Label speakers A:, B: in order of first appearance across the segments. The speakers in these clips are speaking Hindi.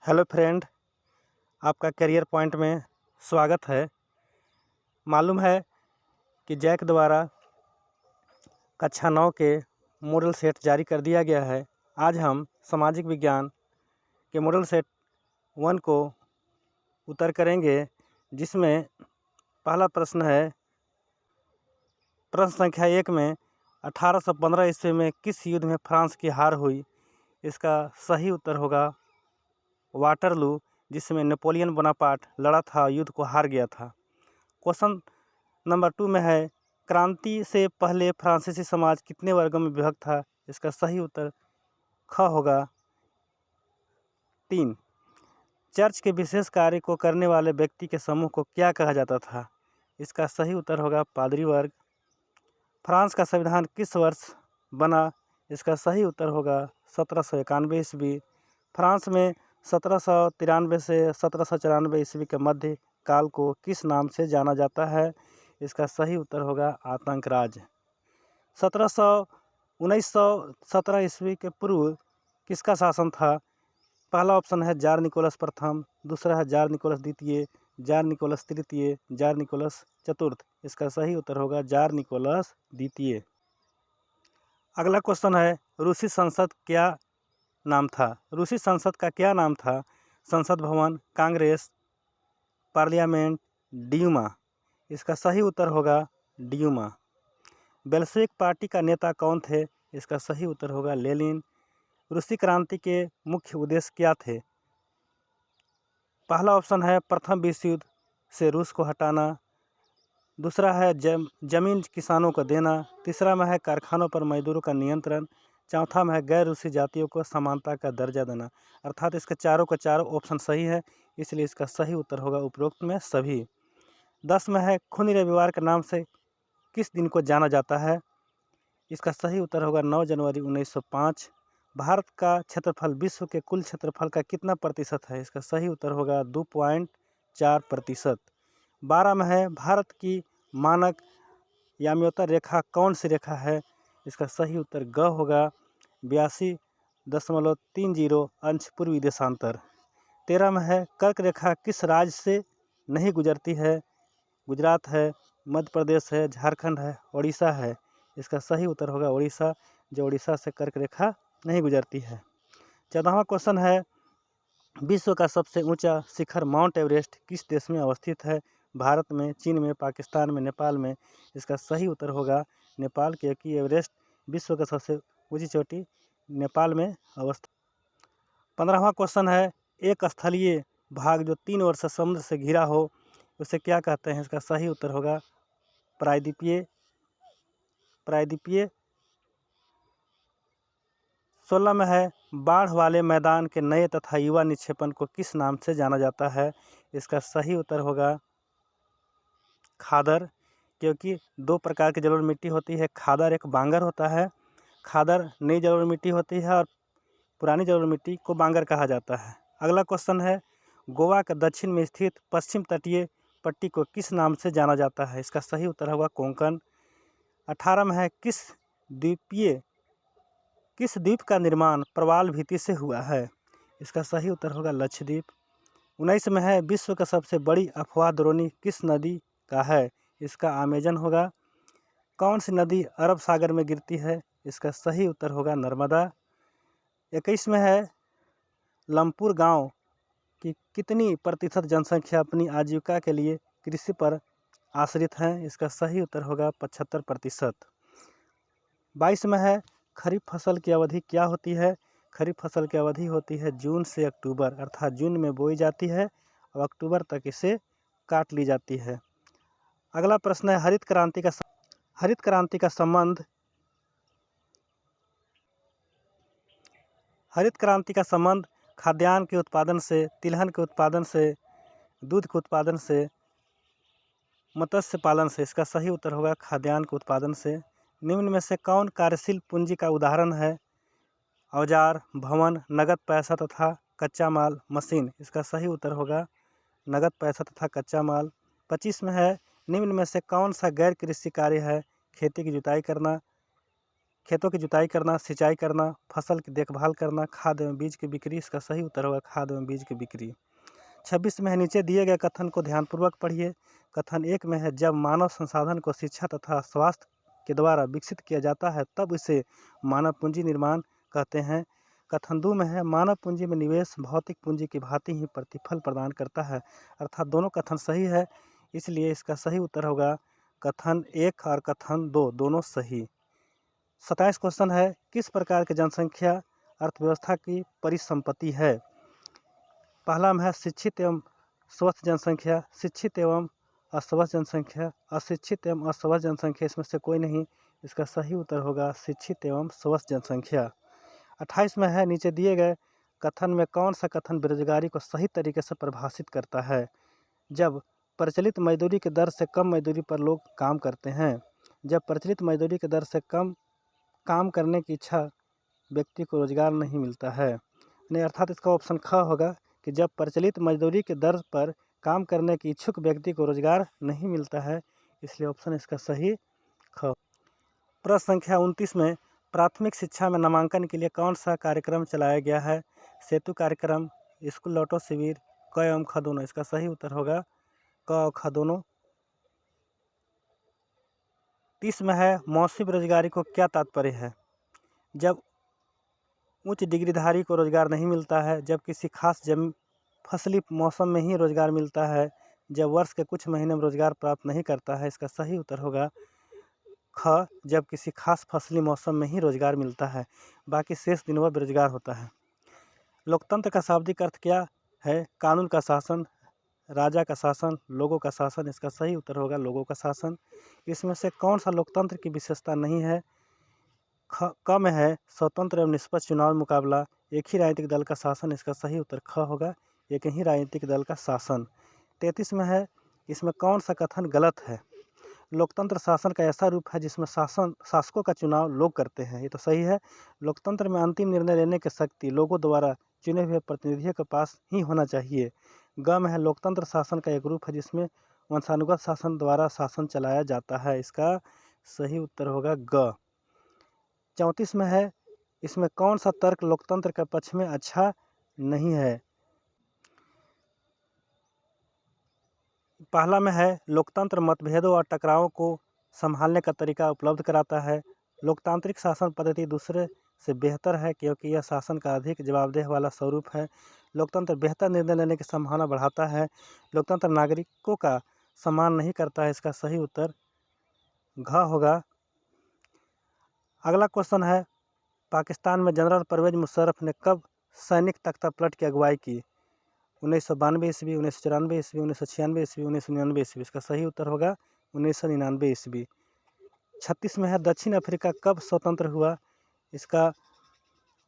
A: हेलो फ्रेंड, आपका करियर पॉइंट में स्वागत है। मालूम है कि जैक द्वारा कक्षा 9 के मॉडल सेट जारी कर दिया गया है। आज हम सामाजिक विज्ञान के मॉडल सेट 1 को उत्तर करेंगे, जिसमें पहला प्रश्न है। प्रश्न संख्या 1 में 1815 ईस्वी में किस युद्ध में फ्रांस की हार हुई? इसका सही उत्तर होगा वाटरलू, जिसमें नेपोलियन बोनापार्ट लड़ा था, युद्ध को हार गया था। क्वेश्चन नंबर 2 में है, क्रांति से पहले फ्रांसीसी समाज कितने वर्गों में विभक्त था? इसका सही उत्तर ख होगा 3। चर्च के विशेष कार्य को करने वाले व्यक्ति के समूह को क्या कहा जाता था? इसका सही उत्तर होगा पादरी वर्ग। फ्रांस का संविधान किस वर्ष बना? इसका सही उत्तर होगा 1791 ईस्वी। फ्रांस में 1793 से 1794 ईस्वी के मध्य काल को किस नाम से जाना जाता है? इसका सही उत्तर होगा आतंक राज। 1917 ईस्वी के पूर्व किसका शासन था? पहला ऑप्शन है जार निकोलस प्रथम, दूसरा है जार निकोलस द्वितीय, जार निकोलस तृतीय, जार निकोलस चतुर्थ। इसका सही उत्तर होगा जार निकोलस द्वितीय। अगला क्वेश्चन है, रूसी संसद क्या नाम था? रूसी संसद का क्या नाम था? संसद भवन, कांग्रेस, पार्लियामेंट, ड्यूमा। इसका सही उत्तर होगा ड्यूमा। बेल्शेविक पार्टी का नेता कौन थे? इसका सही उत्तर होगा लेनिन। रूसी क्रांति के मुख्य उद्देश्य क्या थे? पहला ऑप्शन है प्रथम विश्व युद्ध से रूस को हटाना, दूसरा है जमीन किसानों को देना, तीसरा में है कारखानों पर मजदूरों का नियंत्रण, चौथा में है गैर रूसी जातियों को समानता का दर्जा देना। अर्थात इसके चारों का चारों ऑप्शन सही है, इसलिए इसका सही उत्तर होगा उपरोक्त में सभी। 10 में है खूनी रविवार के नाम से किस दिन को जाना जाता है? इसका सही उत्तर होगा 9 जनवरी 1905। भारत का क्षेत्रफल विश्व के कुल क्षेत्रफल का कितना प्रतिशत है? इसका सही उत्तर होगा 2.4%। 12 में है भारत की मानक याम्योत्तर रेखा कौन सी रेखा है? इसका सही उत्तर ग होगा 82.30 अंश पूर्वी देशांतर। 13 में है कर्क रेखा किस राज्य से नहीं गुजरती है? गुजरात है, मध्य प्रदेश है, झारखंड है, उड़ीसा है। इसका सही उत्तर होगा उड़ीसा, जो उड़ीसा से कर्क रेखा नहीं गुजरती है। 14वां क्वेश्चन है, विश्व का सबसे ऊंचा शिखर माउंट एवरेस्ट किस देश में अवस्थित है? भारत में, चीन में, पाकिस्तान में, नेपाल में। इसका सही उत्तर होगा नेपाल, क्योंकि एवरेस्ट विश्व का सबसे ऊंची चोटी नेपाल में अवस्थित। 15वां क्वेश्चन है, एक स्थलीय भाग जो 3 ओर से समुद्र से घिरा हो उसे क्या कहते हैं? इसका सही उत्तर होगा प्रायद्वीपीय। 16 में है बाढ़ वाले मैदान के नए तथा युवा निक्षेपण को किस नाम से जाना जाता है? इसका सही उत्तर होगा खादर, क्योंकि 2 प्रकार की जलोढ़ मिट्टी होती है। खादर एक बांगर होता है। खादर नई जलोढ़ मिट्टी होती है और पुरानी जलोढ़ मिट्टी को बांगर कहा जाता है। अगला क्वेश्चन है, गोवा के दक्षिण में स्थित पश्चिम तटीय पट्टी को किस नाम से जाना जाता है? इसका सही उत्तर होगा कोंकण। 18 में है किस द्वीप का निर्माण प्रवाल भित्ति से हुआ है? इसका सही उत्तर होगा लक्षद्वीप। 19 में है विश्व का सबसे बड़ी अफवाह द्रोणी किस नदी का है? इसका अमेजन होगा। कौन सी नदी अरब सागर में गिरती है? इसका सही उत्तर होगा नर्मदा। 21 में है लमपुर गांव की कितनी प्रतिशत जनसंख्या अपनी आजीविका के लिए कृषि पर आश्रित हैं? इसका सही उत्तर होगा 75%। 22 में है खरीफ फसल की अवधि क्या होती है? खरीफ फसल की अवधि होती है जून से अक्टूबर, अर्थात जून में बोई जाती है और अक्टूबर तक इसे काट ली जाती है। अगला प्रश्न है, हरित क्रांति का संबंध खाद्यान्न के उत्पादन से, तिलहन के उत्पादन से, दूध के उत्पादन से, मत्स्य पालन से। इसका सही उत्तर होगा खाद्यान्न के उत्पादन से। निम्न में से कौन कार्यशील पूंजी का उदाहरण है? औजार, भवन, नगद पैसा तथा कच्चा माल, मशीन। इसका सही उत्तर होगा नगद पैसा तथा कच्चा माल। 25 में है निम्न में से कौन सा गैर कृषि कार्य है? खेती की जुताई करना, खेतों की जुताई करना, सिंचाई करना, फसल की देखभाल करना, खाद एवं बीज की बिक्री। इसका सही उत्तर होगा खाद एवं बीज की बिक्री। 26 में है, नीचे दिए गए कथन को ध्यानपूर्वक पढ़िए। कथन 1 में है, जब मानव संसाधन को शिक्षा तथा स्वास्थ्य के द्वारा विकसित किया जाता है तब इसे मानव पूंजी निर्माण कहते हैं। कथन 2 में है, मानव पूंजी में निवेश भौतिक पूंजी की भांति ही प्रतिफल प्रदान करता है। अर्थात दोनों कथन सही है, इसलिए इसका सही उत्तर होगा कथन 1 और कथन 2 दोनों सही। 27 क्वेश्चन है, किस प्रकार की जनसंख्या अर्थव्यवस्था की परिसंपत्ति है? पहला में है शिक्षित एवं स्वस्थ जनसंख्या, शिक्षित एवं अस्वस्थ जनसंख्या, अशिक्षित एवं अस्वस्थ जनसंख्या। इसमें से कोई नहीं, इसका सही उत्तर होगा शिक्षित एवं स्वस्थ जनसंख्या। 28 में है, नीचे दिए गए कथन में कौन सा कथन बेरोजगारी को सही तरीके से परिभाषित करता है? जब प्रचलित मजदूरी की दर से कम मजदूरी पर लोग काम करते हैं। जब प्रचलित मजदूरी की दर से कम काम करने की इच्छा व्यक्ति को रोजगार नहीं मिलता है। नहीं, अर्थात इसका ऑप्शन ख होगा कि जब प्रचलित मजदूरी की दर पर काम करने की इच्छुक व्यक्ति को रोजगार नहीं मिलता है, इसलिए ऑप्शन इसका सही ख। प्रश्न संख्या 29 में प्राथमिक शिक्षा में नामांकन के लिए कौन सा कार्यक्रम चलाया गया है? सेतु कार्यक्रम, स्कूल लौटो शिविर, क एवं ख दोनों। इसका सही उत्तर होगा क और ख दोनों। 30 में है, मौसमी बेरोजगारी को क्या तात्पर्य है? जब उच्च डिग्रीधारी को रोजगार नहीं मिलता है, जब किसी खास फसली मौसम में ही रोजगार मिलता है, जब वर्ष के कुछ महीने में रोजगार प्राप्त नहीं करता है। इसका सही उत्तर होगा ख, जब किसी खास फसली मौसम में ही रोजगार मिलता है, बाकी शेष दिन वह बेरोजगार होता है। लोकतंत्र का शाब्दिक अर्थ क्या है? कानून का शासन, राजा का शासन, लोगों का शासन। इसका सही उत्तर होगा लोगों का शासन। इसमें से कौन सा लोकतंत्र की विशेषता नहीं है? क में है, स्वतंत्र एवं निष्पक्ष चुनाव मुकाबला, एक ही राजनीतिक दल का शासन। इसका सही उत्तर ख होगा, एक ही राजनीतिक दल का शासन। 33 में है, इसमें कौन सा कथन गलत है? लोकतंत्र शासन का ऐसा रूप है जिसमें शासकों का चुनाव लोग करते हैं। ये तो सही है। लोकतंत्र में अंतिम निर्णय लेने की शक्ति लोगों द्वारा चुने हुए प्रतिनिधियों के पास ही होना चाहिए। ग में है, लोकतंत्र शासन का एक रूप है जिसमें वंशानुगत शासन द्वारा शासन चलाया जाता है। इसका सही उत्तर होगा ग। 34 में है, इसमें कौन सा तर्क लोकतंत्र के पक्ष में अच्छा नहीं है? पहला में है, लोकतंत्र मतभेदों और टकरावों को संभालने का तरीका उपलब्ध कराता है। लोकतांत्रिक शासन पद्धति दूसरे से बेहतर है क्योंकि यह शासन का अधिक जवाबदेह वाला स्वरूप है। लोकतंत्र बेहतर निर्णय लेने की संभावना बढ़ाता है। लोकतंत्र नागरिकों का सम्मान नहीं करता है। इसका सही उत्तर घ होगा। अगला क्वेश्चन है, पाकिस्तान में जनरल परवेज मुशर्रफ ने कब सैनिक तख्तापलट की अगुवाई की? 1992 ईस्वी, 1994 ईस्वी, 1996 ईस्वी, 1999 ईस्वी। इसका सही उत्तर होगा 1999 ईस्वी। 36 में है, दक्षिण अफ्रीका कब स्वतंत्र हुआ? इसका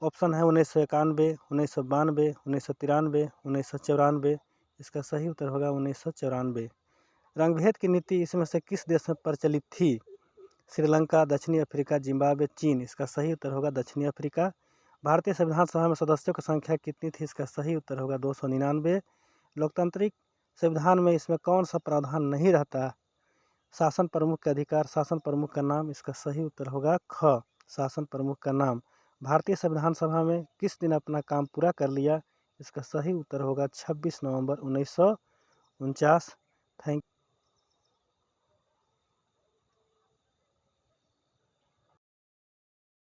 A: ऑप्शन है 1991, 1992, 1993, 1994। इसका सही उत्तर होगा 1994। रंगभेद की नीति इसमें से किस देश में प्रचलित थी? श्रीलंका, दक्षिणी अफ्रीका, जिम्बाब्वे, चीन। इसका सही उत्तर होगा दक्षिणी अफ्रीका। भारतीय संविधान सभा में सदस्यों की संख्या कितनी थी? इसका सही उत्तर होगा 299। लोकतांत्रिक संविधान में इसमें कौन सा प्रावधान नहीं रहता? शासन प्रमुख के अधिकार, शासन प्रमुख का नाम। इसका सही उत्तर होगा ख, शासन प्रमुख का नाम। भारतीय संविधान सभा में किस दिन अपना काम पूरा कर लिया? इसका सही उत्तर होगा 26 नवंबर 1949। थैंक